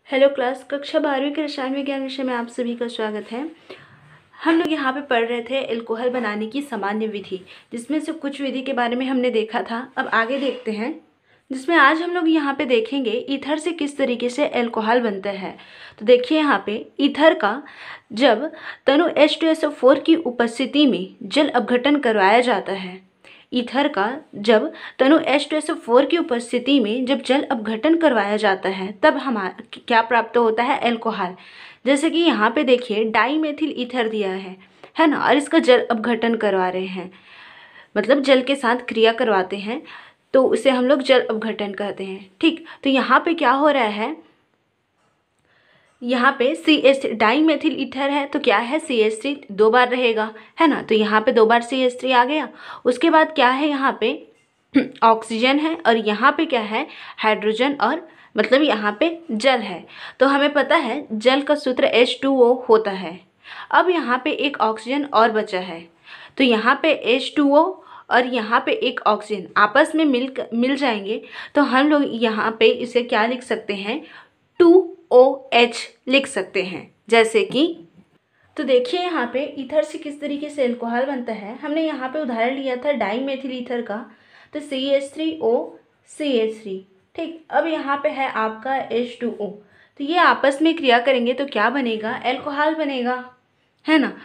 Hello class, कक्षा 12वीं के रसायन विज्ञान विषय में आप सभी का स्वागत है। हम लोग यहाँ पे पढ़ रहे थे एल्कोहल बनाने की सामान्य विधि, जिसमें से कुछ विधि के बारे में हमने देखा था। अब आगे देखते हैं, जिसमें आज हम लोग यहाँ पे देखेंगे ईथर से किस तरीके से एल्कोहल बनता है। तो देखिए यहाँ पे ईथर का जब तनु H2SO4 की उपस्थिति में जल अपघटन करवाया जाता है, ईथर का जब तनु H2SO4 की उपस्थिति में जब जल अपघटन करवाया जाता है तब हमारा क्या प्राप्त होता है, एल्कोहल। जैसे कि यहाँ पे देखिए डाई मेथिल ईथर दिया है ना, और इसका जल अपघटन करवा रहे हैं, मतलब जल के साथ क्रिया करवाते हैं, तो उसे हम लोग जल अपघटन कहते हैं। ठीक, तो यहाँ पे क्या हो रहा है, यहाँ पे CH डाई मेथिल ईथर है तो क्या है, CH3 दो बार रहेगा, है ना। तो यहाँ पे दो बार CH3 आ गया। उसके बाद क्या है, यहाँ पे ऑक्सीजन है और यहाँ पे क्या है, हाइड्रोजन, और मतलब यहाँ पे जल है। तो हमें पता है जल का सूत्र H2O होता है। अब यहाँ पे एक ऑक्सीजन और बचा है, तो यहाँ पे H2O और यहाँ पे एक ऑक्सीजन आपस में मिल जाएंगे, तो हम लोग यहाँ पे इसे क्या लिख सकते हैं, 2OH लिख सकते हैं। जैसे कि तो देखिए यहाँ पे ईथर से किस तरीके से एल्कोहल बनता है। हमने यहाँ पे उदाहरण लिया था डाई मेथिल ईथर का, तो CH3O CH3। ठीक, अब यहाँ पे है आपका H2O, तो ये आपस में क्रिया करेंगे तो क्या बनेगा, एल्कोहल बनेगा, है ना।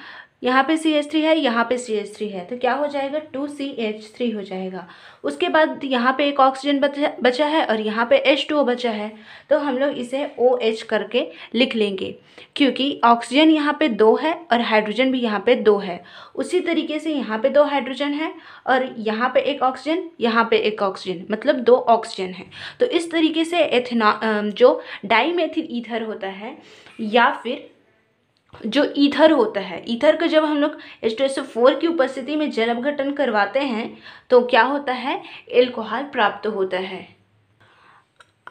यहाँ पे CH3 है, यहाँ पे CH3 है, तो क्या हो जाएगा, 2CH3 हो जाएगा। उसके बाद यहाँ पे एक ऑक्सीजन बचा है और यहाँ पे H2O बचा है, तो हम लोग इसे OH करके लिख लेंगे, क्योंकि ऑक्सीजन यहाँ पे 2 है और हाइड्रोजन भी यहाँ पे 2 है। उसी तरीके से यहाँ पे 2 हाइड्रोजन है और यहाँ पे एक ऑक्सीजन, यहाँ पे एक ऑक्सीजन, मतलब 2 ऑक्सीजन है। तो इस तरीके से जो डाईमेथिल ईथर होता है या फिर जो ईथर होता है, ईथर का जब हम लोग H2SO4 की उपस्थिति में जल अपघटन करवाते हैं तो क्या होता है, एल्कोहल प्राप्त होता है।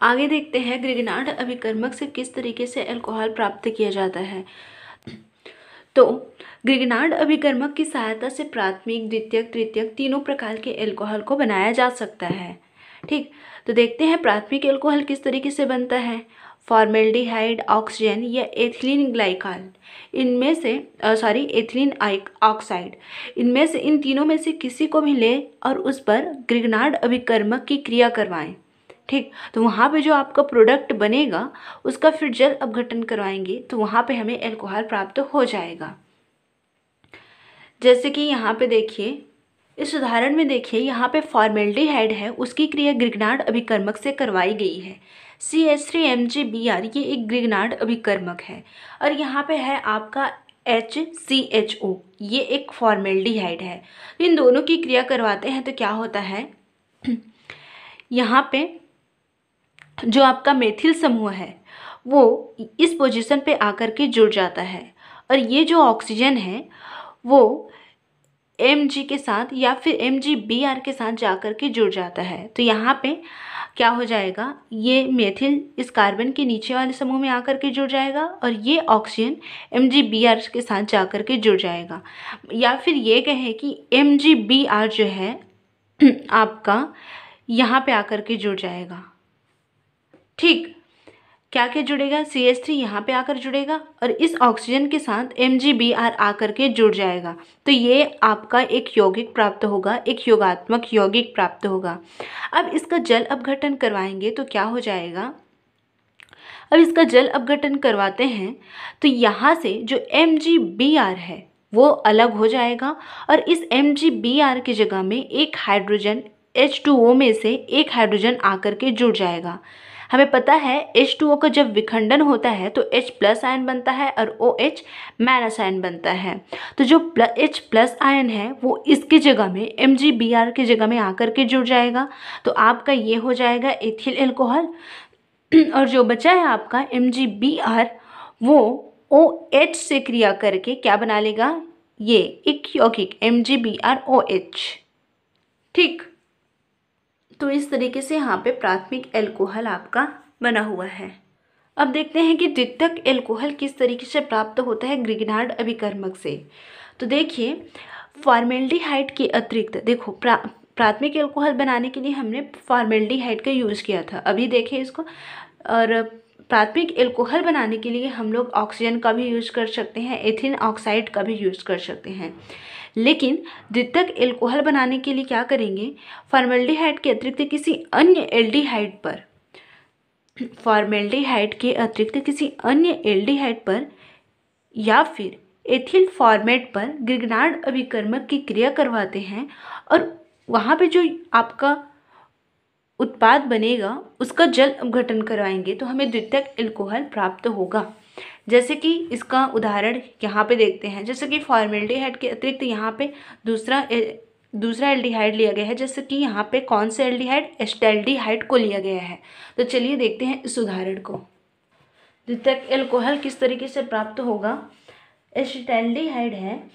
आगे देखते हैं ग्रिग्नार्ड अभिकर्मक से किस तरीके से एल्कोहल प्राप्त किया जाता है। तो ग्रिग्नार्ड अभिकर्मक की सहायता से प्राथमिक, द्वितीयक, तृतीयक तीनों प्रकार के एल्कोहल को बनाया जा सकता है। ठीक, तो देखते हैं प्राथमिक एल्कोहल किस तरीके से बनता है। फॉर्मेल्डिहाइड, ऑक्सीजन या एथिलीन ग्लाइकॉल, इनमें से एथिलीन ऑक्साइड, इनमें से इन तीनों में से किसी को भी लें और उस पर ग्रिग्नार्ड अभिकर्मक की क्रिया करवाएं। ठीक, तो वहाँ पे जो आपका प्रोडक्ट बनेगा उसका फिर जल अपघटन करवाएंगे तो वहाँ पे हमें एल्कोहल प्राप्त हो जाएगा। जैसे कि यहाँ पे देखिए, इस उदाहरण में देखिए यहाँ पे फॉर्मेल्डिहाइड है, उसकी क्रिया ग्रिग्नार्ड अभिकर्मक से करवाई गई है। CH3MgBr ये एक ग्रिग्नार्ड अभिकर्मक है, और यहाँ पे है आपका HCHO, ये एक फॉर्मेल्डिहाइड है। इन दोनों की क्रिया करवाते हैं तो क्या होता है, यहाँ पे जो आपका मेथिल समूह है वो इस पोजीशन पे आकर के जुड़ जाता है, और ये जो ऑक्सीजन है वो Mg के साथ या फिर MgBr के साथ जाकर के जुड़ जाता है। तो यहाँ पे क्या हो जाएगा, ये मेथिल इस कार्बन के नीचे वाले समूह में आकर के जुड़ जाएगा और ये ऑक्सीजन MgBr के साथ जाकर के जुड़ जाएगा। या फिर ये कहें कि MgBr जो है आपका यहाँ पे आकर के जुड़ जाएगा। ठीक, क्या क्या जुड़ेगा, CH3 यहाँ पे आकर जुड़ेगा और इस ऑक्सीजन के साथ MgBr आकर के जुड़ जाएगा। तो ये आपका एक यौगिक प्राप्त होगा, एक योगात्मक यौगिक प्राप्त होगा। अब इसका जल अपघटन करवाएंगे तो क्या हो जाएगा, अब इसका जल अपघटन करवाते हैं तो यहाँ से जो MgBr है वो अलग हो जाएगा, और इस MgBr की जगह में एक हाइड्रोजन H2O में से एक हाइड्रोजन आकर के जुड़ जाएगा। हमें पता है H2O का जब विखंडन होता है तो H+ आयन बनता है और OH माइनस आयन बनता है। तो जो H+ आयन है वो इसकी जगह में MgBr की जगह में आकर के जुड़ जाएगा, तो आपका ये हो जाएगा एथिल एल्कोहल। और जो बचा है आपका MgBr वो OH से क्रिया करके क्या बना लेगा, ये एक यौगिक MgBrOH। ठीक, तो इस तरीके से यहाँ पे प्राथमिक एल्कोहल आपका बना हुआ है। अब देखते हैं कि द्वितीयक एल्कोहल किस तरीके से प्राप्त होता है ग्रिग्नार्ड अभिकर्मक से। तो देखिए फॉर्मेल्डिहाइड के अतिरिक्त देखो प्राथमिक एल्कोहल बनाने के लिए हमने फॉर्मेल्डिहाइड का यूज़ किया था, अभी देखिए इसको, और प्राथमिक एल्कोहल बनाने के लिए हम लोग ऑक्सीजन का भी यूज़ कर सकते हैं, एथिलीन ऑक्साइड का भी यूज़ कर सकते हैं। लेकिन द्वितीयक एल्कोहल बनाने के लिए क्या करेंगे, फॉर्मेल्डिहाइड के अतिरिक्त किसी अन्य एल्डिहाइड पर, फॉर्मेल्डिहाइड के अतिरिक्त किसी अन्य एल्डिहाइड पर या फिर एथिल फॉर्मेट पर ग्रिग्नार्ड अभिकर्मक की क्रिया करवाते हैं और वहाँ पे जो आपका उत्पाद बनेगा उसका जल अपघटन करवाएंगे तो हमें द्वितीयक एल्कोहल प्राप्त होगा। जैसे कि इसका उदाहरण यहाँ पे देखते हैं, जैसे कि फॉर्मेल्डिहाइड के अतिरिक्त यहाँ पे दूसरा एल्डिहाइड लिया गया है, जैसे कि यहाँ पे कौन सा एल्डिहाइड, एस्टैल्डिहाइड को लिया गया है। तो चलिए देखते हैं इस उदाहरण को। द्वितीयक एल्कोहल किस तरीके से प्राप्त होगा, एस्टैल्डिहाइड है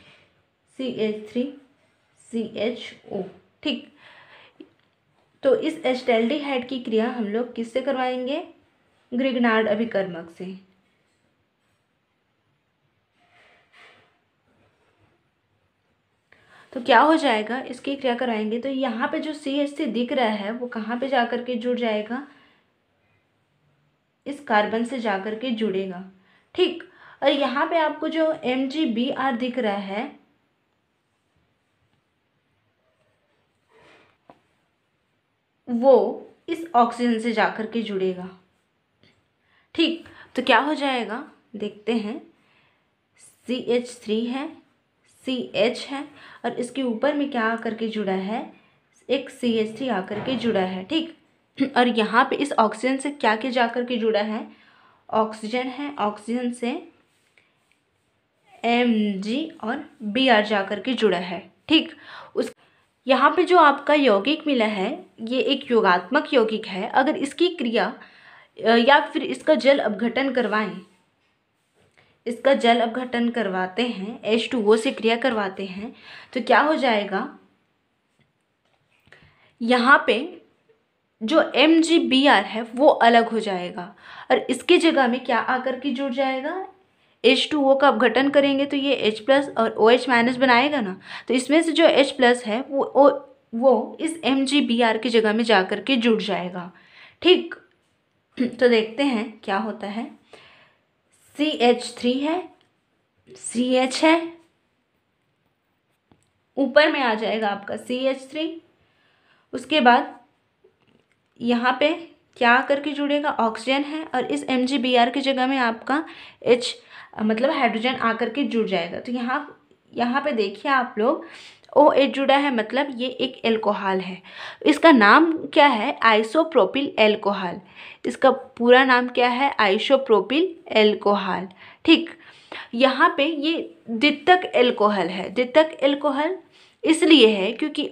CH3CHO, ठीक। तो इस एस्टैल्डिहाइड की क्रिया हम लोग किससे करवाएंगे, ग्रिग्नार्ड अभिकर्मक से। तो क्या हो जाएगा, इसकी क्रिया कराएंगे तो यहाँ पे जो CH3 दिख रहा है वो कहाँ पे जाकर के जुड़ जाएगा, इस कार्बन से जाकर के जुड़ेगा, ठीक। और यहाँ पे आपको जो MgBr दिख रहा है वो इस ऑक्सीजन से जाकर के जुड़ेगा, ठीक। तो क्या हो जाएगा देखते हैं, CH3 है, CH है और इसके ऊपर में क्या आकर के जुड़ा है, एक CH3 आकर के जुड़ा है, ठीक। और यहाँ पे इस ऑक्सीजन से क्या के जाकर के जुड़ा है, ऑक्सीजन है, ऑक्सीजन से Mg और Br जाकर के जुड़ा है, ठीक। उस यहाँ पे जो आपका यौगिक मिला है ये एक योगात्मक यौगिक है। अगर इसकी क्रिया या फिर इसका जल अपघटन करवाएं, इसका जल अपघटन करवाते हैं, H2O से क्रिया करवाते हैं तो क्या हो जाएगा, यहाँ पे जो MgBr है वो अलग हो जाएगा और इसकी जगह में क्या आकर के जुड़ जाएगा, H2O का अपघटन करेंगे तो ये H+ और OH- बनाएगा ना। तो इसमें से जो H+ है वो इस MgBr की जगह में जाकर के जुड़ जाएगा, ठीक। तो देखते हैं क्या होता है, CH3 है, CH है, ऊपर में आ जाएगा आपका CH3, उसके बाद यहाँ पे क्या करके जुड़ेगा, ऑक्सीजन है और इस MgBr की जगह में आपका H मतलब हाइड्रोजन आकर के जुड़ जाएगा। तो यहाँ पे देखिए आप लोग OH जुड़ा है, मतलब ये एक एल्कोहल है। इसका नाम क्या है, आइसोप्रोपिल एल्कोहल। इसका पूरा नाम क्या है, आइसोप्रोपिल एल्कोहल, ठीक। यहाँ पे ये द्वितीयक एल्कोहल है। द्वितीयक एल्कोहल इसलिए है क्योंकि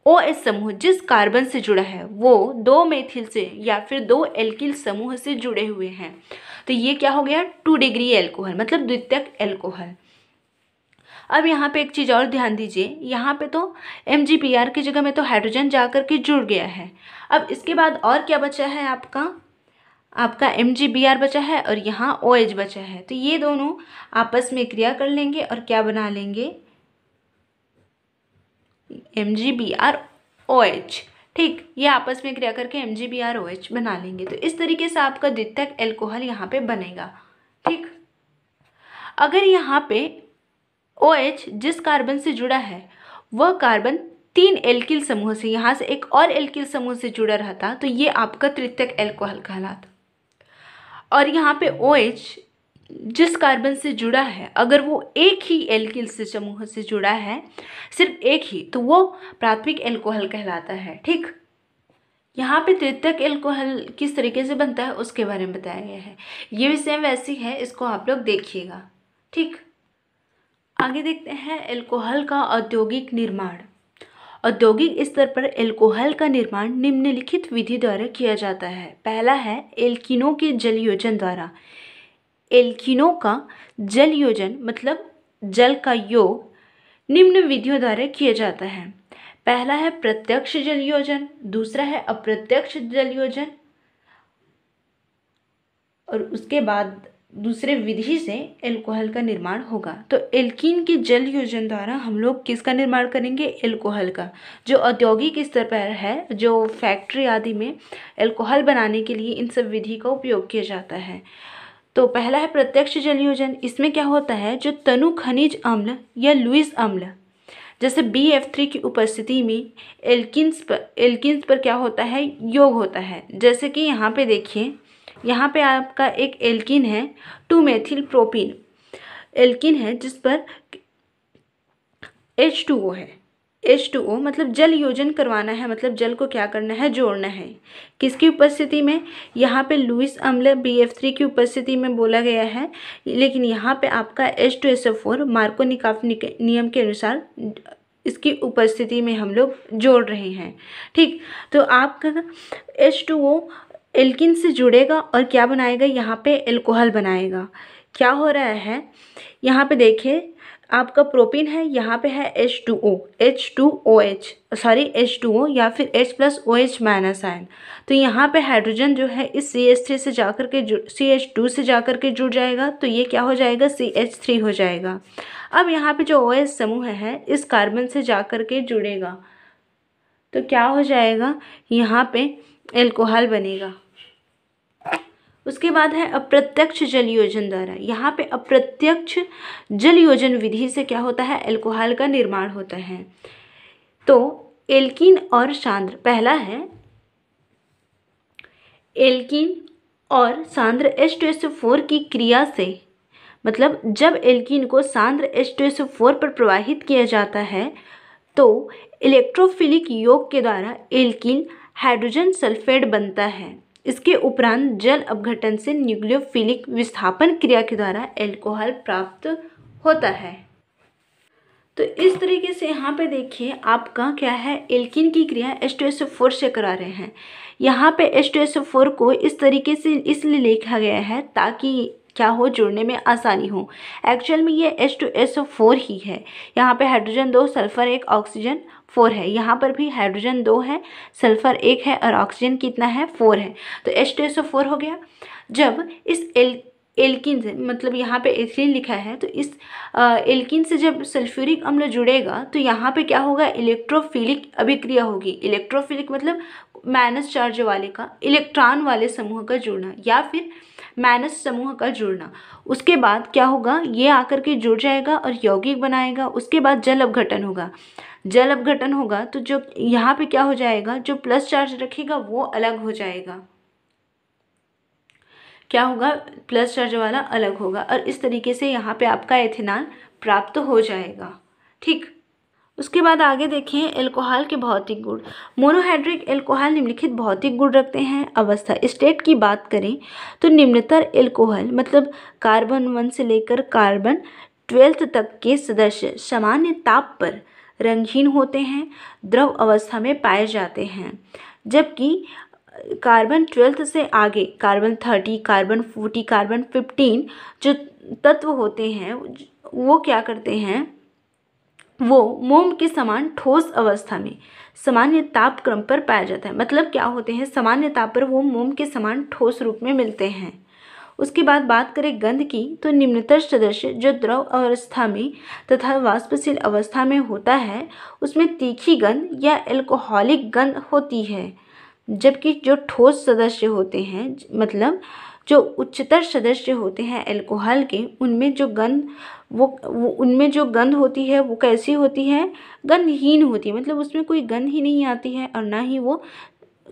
OH समूह जिस कार्बन से जुड़ा है वो 2 मेथिल से या फिर 2 एल्किल समूह से जुड़े हुए हैं। तो ये क्या हो गया, 2 डिग्री एल्कोहल, मतलब द्वितीयक एल्कोहल। अब यहाँ पे एक चीज़ और ध्यान दीजिए, यहाँ पे तो MgBr की जगह में तो हाइड्रोजन जाकर के जुड़ गया है। अब इसके बाद और क्या बचा है, आपका MgBr बचा है और यहाँ OH बचा है। तो ये दोनों आपस में क्रिया कर लेंगे और क्या बना लेंगे, MgBr OH, ठीक। ये आपस में क्रिया करके MgBr OH बना लेंगे। तो इस तरीके से आपका द्वितीयक एल्कोहल यहाँ पे बनेगा, ठीक। अगर यहाँ पे OH जिस कार्बन से जुड़ा है वह कार्बन 3 एल्किल समूह से, यहाँ से एक और एल्किल समूह से जुड़ा रहता तो ये आपका तृतीयक एल्कोहल कहलाता। और यहाँ पे OH जिस कार्बन से जुड़ा है अगर वो एक ही एल्किल से समूह से जुड़ा है, सिर्फ एक ही, तो वो प्राथमिक एल्कोहल कहलाता है, ठीक। यहाँ पे तृतीयक एल्कोहल किस तरीके से बनता है उसके बारे में बताया गया है। ये भी सेम वैसी है, इसको आप लोग देखिएगा, ठीक। आगे देखते हैं एल्कोहल का औद्योगिक निर्माण। औद्योगिक स्तर पर एल्कोहल का निर्माण निम्नलिखित विधि द्वारा किया जाता है। पहला है एल्कीनों के जलयोजन द्वारा। एल्कीनों का जलयोजन मतलब जल का योग निम्न विधियों द्वारा किया जाता है। पहला है प्रत्यक्ष जलयोजन, दूसरा है अप्रत्यक्ष जलयोजन और उसके बाद दूसरे विधि से एल्कोहल का निर्माण होगा। तो एल्कीन के जल योजन द्वारा हम लोग किसका निर्माण करेंगे? एल्कोहल का। जो औद्योगिक स्तर पर है, जो फैक्ट्री आदि में एल्कोहल बनाने के लिए इन सब विधि का उपयोग किया जाता है। तो पहला है प्रत्यक्ष जल योजन। इसमें क्या होता है, जो तनु खनिज अम्ल या लुईस अम्ल जैसे BF3 की उपस्थिति में एल्किन्स पर क्या होता है, योग होता है। जैसे कि यहाँ पे देखिए, यहाँ पे आपका एक एल्किन है 2 मेथिल प्रोपीन एल्किन है, जिस पर H2O है। H2O मतलब जल योजन करवाना है, मतलब जल को क्या करना है, जोड़ना है। किसकी उपस्थिति में? यहाँ पे लुईस अम्ल BF3 की उपस्थिति में बोला गया है, लेकिन यहाँ पे आपका H2SO4 मार्कोनिकॉफ नियम के अनुसार इसकी उपस्थिति में हम लोग जोड़ रहे हैं। ठीक, तो आपका H2O एल्किन से जुड़ेगा और क्या बनाएगा, यहाँ पे एल्कोहल बनाएगा। क्या हो रहा है, यहाँ पे देखिए आपका प्रोपीन है, यहाँ पे है H2O या फिर H+OH माइनस आयन। तो यहाँ पे हाइड्रोजन जो है इस CH3 से जाकर के CH2 से जाकर के जुड़ जाएगा, तो ये क्या हो जाएगा, CH3 हो जाएगा। अब यहाँ पे जो OH समूह है इस कार्बन से जाकर के जुड़ेगा, तो क्या हो जाएगा, यहाँ पे एल्कोहल बनेगा। उसके बाद है अप्रत्यक्ष जल योजन द्वारा। यहाँ पे अप्रत्यक्ष जल योजन विधि से क्या होता है, एल्कोहल का निर्माण होता है। तो एल्कीन और सांद्र, पहला है एल्कीन और सांद्र H2SO4 की क्रिया से, मतलब जब एल्कीन को सांद्र H2SO4 पर प्रवाहित किया जाता है तो इलेक्ट्रोफिलिक योग के द्वारा एल्कीन हाइड्रोजन सल्फेट बनता है। इसके उपरांत जल अपघटन से न्यूक्लियोफिलिक विस्थापन क्रिया के द्वारा एल्कोहल प्राप्त होता है। तो इस तरीके से यहाँ पे देखिए आपका क्या है, एल्कीन की क्रिया H2SO4 से करा रहे हैं। यहाँ पे H2SO4 को इस तरीके से इसलिए लिखा गया है ताकि क्या हो, जुड़ने में आसानी हो। एक्चुअल में ये H2SO4 ही है। यहाँ पे हाइड्रोजन 2, सल्फर 1, ऑक्सीजन 4 है। यहाँ पर भी हाइड्रोजन 2 है, सल्फर 1 है और ऑक्सीजन कितना है, 4 है। तो H2SO4 हो गया। जब इस एल्कीन से, मतलब यहाँ पे एथिलीन लिखा है, तो इस एल्कीन से जब सल्फ्यूरिक अम्ल जुड़ेगा तो यहाँ पे क्या होगा, इलेक्ट्रोफिलिक अभिक्रिया होगी। इलेक्ट्रोफिलिक मतलब माइनस चार्ज वाले का इलेक्ट्रॉन वाले समूह का जुड़ना या फिर माइनस समूह का जुड़ना। उसके बाद क्या होगा, ये आकर के जुड़ जाएगा और यौगिक बनाएगा। उसके बाद जल अपघटन होगा। जल अपघटन होगा तो जो यहाँ पे क्या हो जाएगा, जो प्लस चार्ज रखेगा वो अलग हो जाएगा। क्या होगा, प्लस चार्ज वाला अलग होगा और इस तरीके से यहाँ पे आपका एथेनॉल प्राप्त हो जाएगा। ठीक, उसके बाद आगे देखें एल्कोहल के भौतिक गुण। मोनोहाइड्रिक एल्कोहल निम्नलिखित भौतिक गुण रखते हैं। अवस्था स्टेट की बात करें तो निम्नतर एल्कोहल मतलब कार्बन 1 से लेकर कार्बन 12 तक के सदस्य सामान्य ताप पर रंगहीन होते हैं, द्रव अवस्था में पाए जाते हैं। जबकि कार्बन 12 से आगे कार्बन 30, कार्बन 40, कार्बन 15 जो तत्व होते हैं वो क्या करते हैं, वो मोम के समान ठोस अवस्था में सामान्य ताप क्रम पर पाया जाता है। मतलब क्या होते हैं, सामान्य ताप पर वो मोम के समान ठोस रूप में मिलते हैं। उसके बाद बात करें गंध की तो निम्नतर सदस्य जो द्रव अवस्था में तथा वाष्पशील अवस्था में होता है उसमें तीखी गंध या एल्कोहलिक गंध होती है। जबकि जो ठोस सदस्य होते हैं, मतलब जो उच्चतर सदस्य होते हैं एल्कोहल के, उनमें जो गंध उनमें जो गंध होती है वो कैसी होती है, गंधहीन होती है। मतलब उसमें कोई गंध ही नहीं आती है और ना ही वो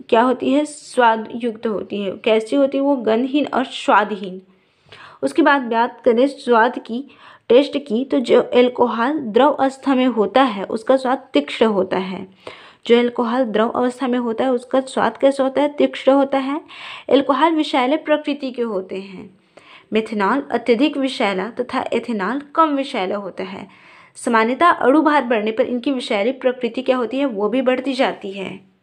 क्या होती है, स्वाद युक्त होती है। कैसी होती है वो, गंधहीन और स्वादहीन। उसके बाद बात करें स्वाद की, टेस्ट की, तो जो एल्कोहल द्रव अवस्था में होता है उसका स्वाद तीक्ष्ण होता है। जो एल्कोहल द्रव अवस्था में होता है उसका स्वाद कैसा होता है, तीक्ष्ण होता है। एल्कोहल विषैले प्रकृति के होते हैं। मेथनॉल अत्यधिक विषैला तथा एथेनॉल कम विषैला होता है। सामान्यतः अणु भार बढ़ने पर इनकी विषैली प्रकृति क्या होती है, वो भी बढ़ती जाती है।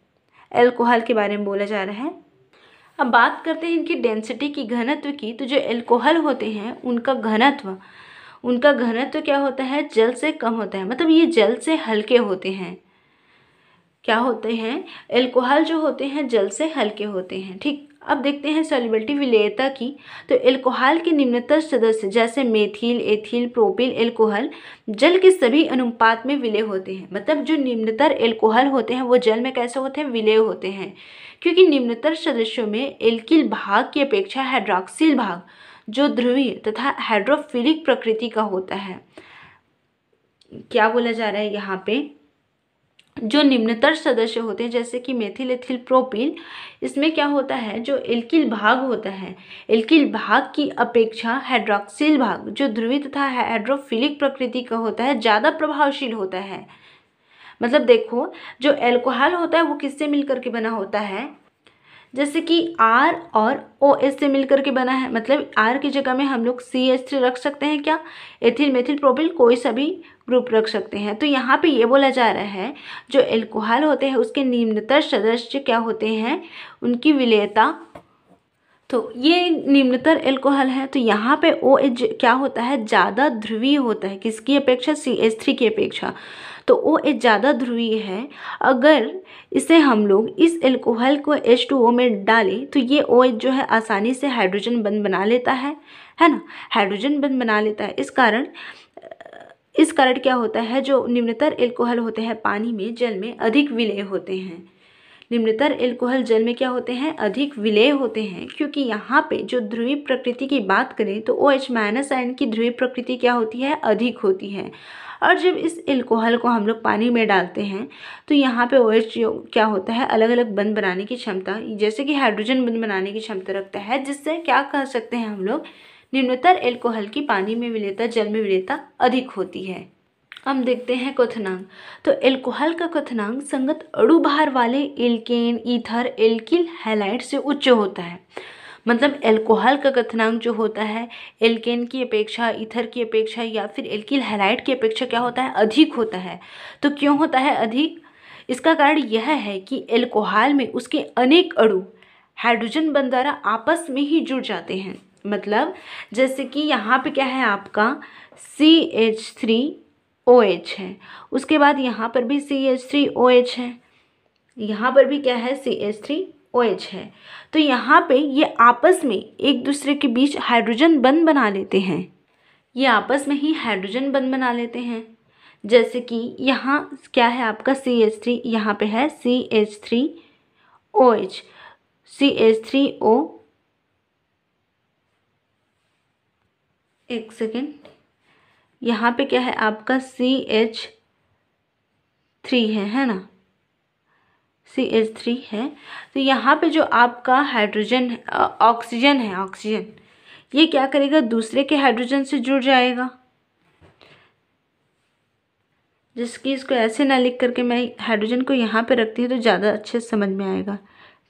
एल्कोहल के बारे में बोला जा रहा है। अब बात करते हैं इनकी डेंसिटी की, घनत्व की। तो जो एल्कोहल होते हैं उनका घनत्व क्या होता है, जल से कम होता है। मतलब ये जल से हल्के होते हैं। क्या होते हैं, एल्कोहल जो होते हैं जल से हल्के होते हैं। ठीक, अब देखते हैं सॉल्युबिलिटी विलेयता की। तो एल्कोहल के निम्नतर सदस्य जैसे मेथिल, एथिल, प्रोपिल एल्कोहल जल के सभी अनुपात में विलेय होते हैं। मतलब जो निम्नतर एल्कोहल होते हैं वो जल में कैसे होते हैं, विलेय होते हैं, क्योंकि निम्नतर सदस्यों में एल्किल भाग की अपेक्षा हाइड्रॉक्सिल भाग जो ध्रुवीय तथा हाइड्रोफिलिक प्रकृति का होता है। क्या बोला जा रहा है यहाँ पे, जो निम्नतर सदस्य होते हैं जैसे कि मेथिल, एथिल, प्रोपिल, इसमें क्या होता है, जो एल्किल भाग होता है, एल्किल भाग की अपेक्षा हाइड्रॉक्सिल भाग जो ध्रुवीय तथा हाइड्रोफिलिक प्रकृति का होता है ज़्यादा प्रभावशील होता है। मतलब देखो, जो एल्कोहल होता है वो किससे मिलकर के बना होता है, जैसे कि R और OH से मिलकर के बना है। मतलब R की जगह में हम लोग CH3 रख सकते हैं क्या, एथिल, मेथिल, प्रोपिल कोई सा भी ग्रुप रख सकते हैं। तो यहाँ पे ये बोला जा रहा है जो एल्कोहल होते हैं उसके निम्नतर सदस्य क्या होते हैं, उनकी विलेयता। तो ये निम्नतर एल्कोहल है, तो यहाँ पे OH क्या होता है, ज़्यादा ध्रुवीय होता है, किसकी अपेक्षा, CH3 की अपेक्षा। तो OH ज़्यादा ध्रुवीय है। अगर इसे हम लोग इस एल्कोहल को H2O में डालें तो ये OH जो है आसानी से हाइड्रोजन बंध बना लेता है ना, हाइड्रोजन बंध बना लेता है। इस कारण क्या होता है, जो निम्नतर एल्कोहल होते हैं पानी में, जल में अधिक विलेय होते हैं। निम्नतर एल्कोहल जल में क्या होते हैं, अधिक विलेय होते हैं, क्योंकि यहाँ पे जो ध्रुवीय प्रकृति की बात करें तो OH- आयन की ध्रुवीय प्रकृति क्या होती है, अधिक होती है। और जब इस एल्कोहल को हम लोग पानी में डालते हैं तो यहाँ पे OH जो क्या होता है, अलग अलग बंध बनाने की क्षमता, जैसे कि हाइड्रोजन बंध बनाने की क्षमता रखता है, जिससे क्या कह सकते हैं हम लोग, निम्नतर एल्कोहल की पानी में विलेयता, जल में विलेयता अधिक होती है। हम देखते हैं क्वथनांक। तो एल्कोहल का क्वथनांक संगत अणु भार वाले एल्केन, ईथर, एल्किल हैलाइड से उच्च होता है। मतलब एल्कोहल का क्वथनांक जो होता है एल्केन की अपेक्षा, ईथर की अपेक्षा या फिर एल्किल हैलाइड की अपेक्षा क्या होता है, अधिक होता है। तो क्यों होता है अधिक, इसका कारण यह है कि एल्कोहल में उसके अनेक अणु हाइड्रोजन बंध द्वारा आपस में ही जुड़ जाते हैं। मतलब जैसे कि यहाँ पे क्या है आपका CH3OH है, उसके बाद यहाँ पर भी CH3OH है, यहाँ पर भी क्या है CH3OH है। तो यहाँ पे ये आपस में एक दूसरे के बीच हाइड्रोजन बंध बना लेते हैं, ये आपस में ही हाइड्रोजन बंध बना लेते हैं। जैसे कि यहाँ क्या है आपका CH3, यहाँ पे है CH3OH, CH3O, एक सेकेंड, यहाँ पे क्या है आपका CH3 है ना, CH3 है। तो यहाँ पे जो आपका हाइड्रोजन ऑक्सीजन है, ऑक्सीजन ये क्या करेगा, दूसरे के हाइड्रोजन से जुड़ जाएगा। जिसकी इसको ऐसे ना लिख करके मैं हाइड्रोजन को यहाँ पे रखती हूँ तो ज़्यादा अच्छे से समझ में आएगा।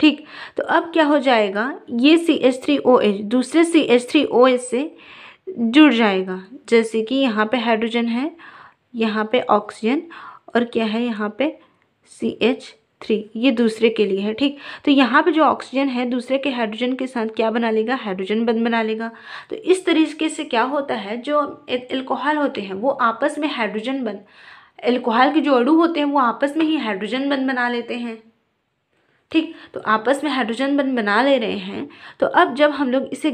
ठीक, तो अब क्या हो जाएगा, ये CH3OH दूसरे CH3OH से जुड़ जाएगा। जैसे कि यहाँ पे हाइड्रोजन है, यहाँ पे ऑक्सीजन, और क्या है यहाँ पे CH3, ये दूसरे के लिए है। ठीक, तो यहाँ पे जो ऑक्सीजन है दूसरे के हाइड्रोजन के साथ क्या बना लेगा, हाइड्रोजन बंध बना लेगा। तो इस तरीके से क्या होता है, जो एल्कोहल होते हैं वो आपस में हाइड्रोजन बंध, एल्कोहल के जो अणु होते हैं वो आपस में ही हाइड्रोजन बंध बना लेते हैं। ठीक, तो आपस में हाइड्रोजन बंध बना ले रहे हैं। तो अब जब हम लोग इसे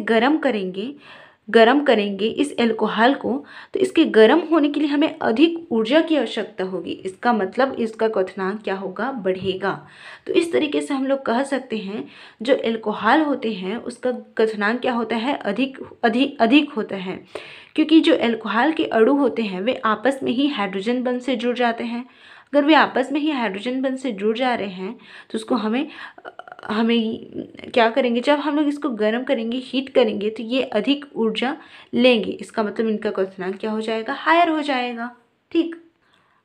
गर्म करेंगे इस एल्कोहल को, तो इसके गर्म होने के लिए हमें अधिक ऊर्जा की आवश्यकता होगी। इसका मतलब इसका क्वथनांक क्या होगा, बढ़ेगा। तो इस तरीके से हम लोग कह सकते हैं जो एल्कोहल होते हैं उसका क्वथनांक क्या होता है, अधिक होता है, क्योंकि जो एल्कोहल के अणु होते हैं वे आपस में ही हाइड्रोजन बंध से जुड़ जाते हैं। अगर वे आपस में ही हाइड्रोजन बंध से जुड़ जा रहे हैं तो उसको हमें क्या करेंगे, जब हम लोग इसको गर्म करेंगे, हीट करेंगे, तो ये अधिक ऊर्जा लेंगे। इसका मतलब इनका क्वथनांक क्या हो जाएगा, हायर हो जाएगा। ठीक,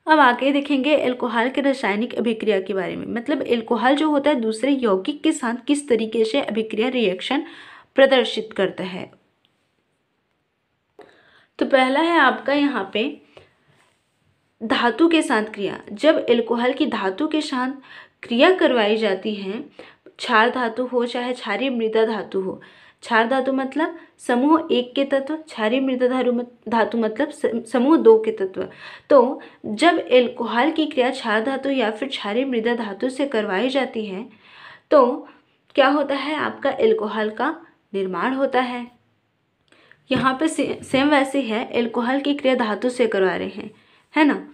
अब आगे देखेंगे एल्कोहल के रासायनिक अभिक्रिया के बारे में। मतलब एल्कोहल जो होता है दूसरे यौगिक के साथ किस तरीके से अभिक्रिया रिएक्शन प्रदर्शित करता है। तो पहला है आपका यहाँ पे धातु के साथ क्रिया। जब एल्कोहल की धातु के साथ क्रिया करवाई जाती है, क्षार धातु हो चाहे क्षारीय मृदा धातु हो, क्षार धातु मतलब समूह 1 के तत्व, क्षारीय मृदा धातु मतलब समूह 2 के तत्व। तो जब एल्कोहल की क्रिया क्षार धातु या फिर क्षारीय मृदा धातु से करवाई जाती है तो क्या होता है, आपका एल्कोहल का निर्माण होता है। यहाँ पे सेम वैसे है, एल्कोहल की क्रिया धातु से करवा रहे हैं, है ना।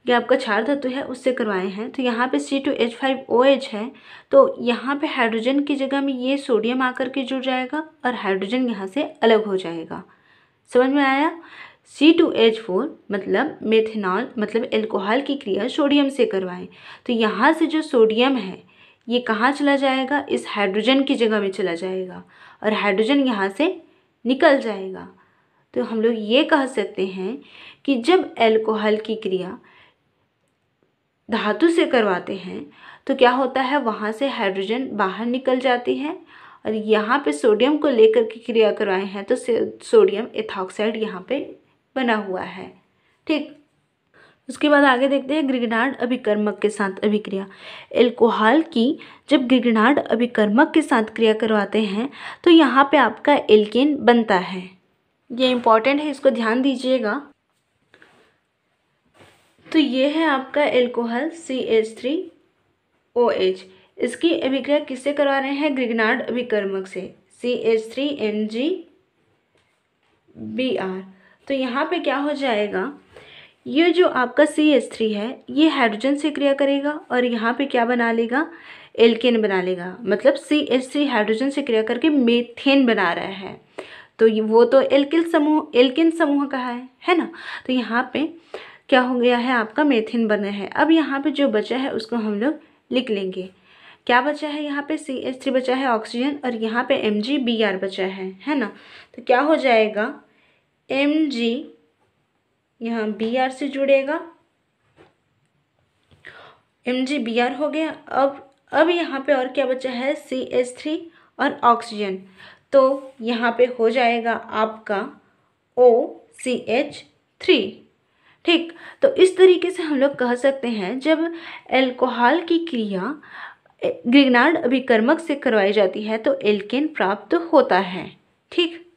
ये आपका क्षार धातु है उससे करवाए हैं। तो यहाँ पे C2H5OH है, तो यहाँ पे हाइड्रोजन की जगह में ये सोडियम आकर के जुड़ जाएगा और हाइड्रोजन यहाँ से अलग हो जाएगा। समझ में आया। C2H4 मतलब मेथनॉल, मतलब एल्कोहल की क्रिया सोडियम से करवाएं, तो यहाँ से जो सोडियम है ये कहाँ चला जाएगा, इस हाइड्रोजन की जगह में चला जाएगा और हाइड्रोजन यहाँ से निकल जाएगा। तो हम लोग ये कह सकते हैं कि जब एल्कोहल की क्रिया धातु से करवाते हैं तो क्या होता है, वहाँ से हाइड्रोजन बाहर निकल जाती है और यहाँ पे सोडियम को लेकर के क्रिया करवाए हैं तो सोडियम एथॉक्साइड यहाँ पे बना हुआ है। ठीक, उसके बाद आगे देखते हैं ग्रिगनार्ड अभिकर्मक के साथ अभिक्रिया। एल्कोहल की जब ग्रिगनार्ड अभिकर्मक के साथ क्रिया करवाते हैं तो यहाँ पे आपका एल्केन बनता है। ये इम्पॉर्टेंट है, इसको ध्यान दीजिएगा। तो ये है आपका एल्कोहल CH3OH। इसकी अभिक्रिया किससे करवा रहे हैं, ग्रिगनार्ड अभिकर्मक से, CH3MgBr। तो यहाँ पे क्या हो जाएगा, ये जो आपका CH3 है ये हाइड्रोजन से क्रिया करेगा और यहाँ पे क्या बना लेगा, एल्केन बना लेगा। मतलब CH3 हाइड्रोजन से क्रिया करके मेथेन बना रहा है, तो वो तो एल्केन समूह का है ना। तो यहाँ पे क्या हो गया है, आपका मेथेन बना है। अब यहाँ पे जो बचा है उसको हम लोग लिख लेंगे। क्या बचा है, यहाँ पे CH3 बचा है ऑक्सीजन और यहाँ पे MgBr बचा है ना। तो क्या हो जाएगा, Mg यहाँ Br से जुड़ेगा, MgBr हो गया। अब यहाँ पे और क्या बचा है, CH3 और ऑक्सीजन, तो यहाँ पे हो जाएगा आपका OCH3। ठीक, तो इस तरीके से हम लोग कह सकते हैं जब एल्कोहल की क्रिया ग्रिगनार्ड अभिकर्मक से करवाई जाती है तो एल्केन प्राप्त होता है। ठीक।